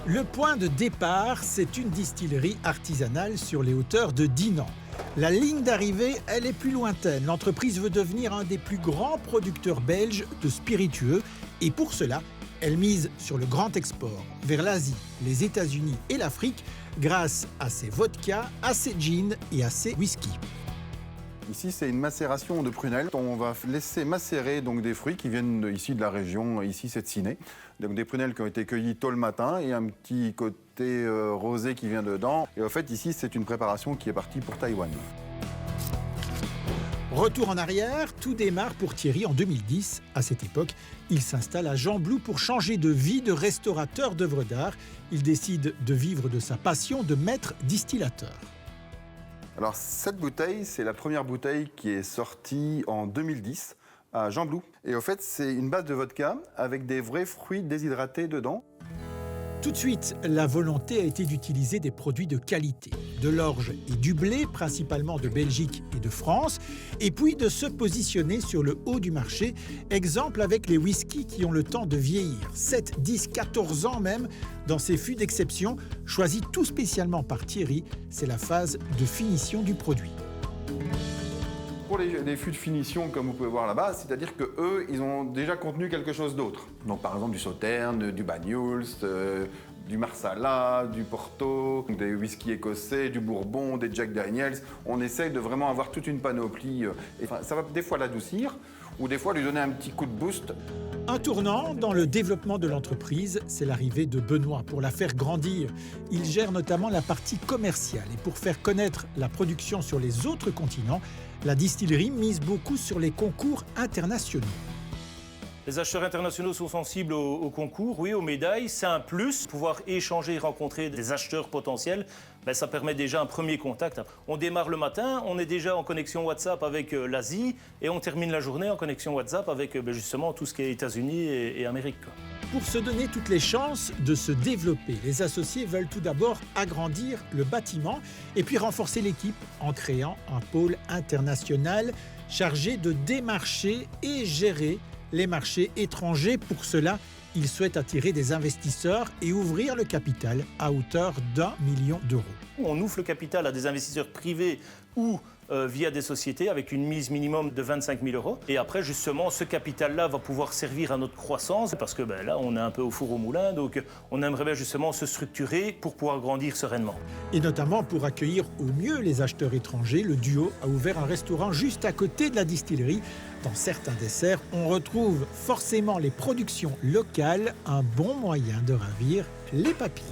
Le point de départ, c'est une distillerie artisanale sur les hauteurs de Dinan. La ligne d'arrivée, elle est plus lointaine. L'entreprise veut devenir un des plus grands producteurs belges de spiritueux et pour cela, elle mise sur le grand export vers l'Asie, les États-Unis et l'Afrique grâce à ses vodkas, à ses gins et à ses whisky. Ici, c'est une macération de prunelles. On va laisser macérer donc, des fruits qui viennent ici de la région, ici c'est de Ciné. Donc des prunelles qui ont été cueillies tôt le matin et un petit côté rosé qui vient dedans. Et en fait, ici, c'est une préparation qui est partie pour Taïwan. Retour en arrière, tout démarre pour Thierry en 2010. À cette époque, il s'installe à Gembloux pour changer de vie de restaurateur d'œuvres d'art. Il décide de vivre de sa passion de maître distillateur. Alors cette bouteille, c'est la première bouteille qui est sortie en 2010 à Gembloux. Et au fait, c'est une base de vodka avec des vrais fruits déshydratés dedans. Tout de suite, la volonté a été d'utiliser des produits de qualité, de l'orge et du blé, principalement de Belgique et de France, et puis de se positionner sur le haut du marché, exemple avec les whiskies qui ont le temps de vieillir, 7, 10, 14 ans même, dans ces fûts d'exception, choisis tout spécialement par Thierry, c'est la phase de finition du produit. Pour les fûts de finition, comme vous pouvez voir là-bas, c'est-à-dire qu'eux, ils ont déjà contenu quelque chose d'autre. Donc par exemple du Sauterne, du Banyuls, du Marsala, du Porto, des whisky écossais, du Bourbon, des Jack Daniels. On essaye de vraiment avoir toute une panoplie. Ça va des fois l'adoucir ou des fois lui donner un petit coup de boost. Un tournant dans le développement de l'entreprise, c'est l'arrivée de Benoît pour la faire grandir. Il gère notamment la partie commerciale et pour faire connaître la production sur les autres continents, la distillerie mise beaucoup sur les concours internationaux. Les acheteurs internationaux sont sensibles aux concours, oui, aux médailles. C'est un plus. Pouvoir échanger et rencontrer des acheteurs potentiels, ça permet déjà un premier contact. On démarre le matin, on est déjà en connexion WhatsApp avec l'Asie et on termine la journée en connexion WhatsApp avec justement tout ce qui est États-Unis et Amérique. Pour se donner toutes les chances de se développer, les associés veulent tout d'abord agrandir le bâtiment et puis renforcer l'équipe en créant un pôle international chargé de démarcher et gérer les marchés étrangers. Pour cela, ils souhaitent attirer des investisseurs et ouvrir le capital à hauteur d'1 million d'euros. On ouvre le capital à des investisseurs privés ou via des sociétés avec une mise minimum de 25 000 euros. Et après, justement, ce capital-là va pouvoir servir à notre croissance parce que là, on est un peu au four au moulin. Donc, on aimerait bien justement se structurer pour pouvoir grandir sereinement. Et notamment pour accueillir au mieux les acheteurs étrangers, le duo a ouvert un restaurant juste à côté de la distillerie. Dans certains desserts, on retrouve forcément les productions locales, un bon moyen de ravir les papilles.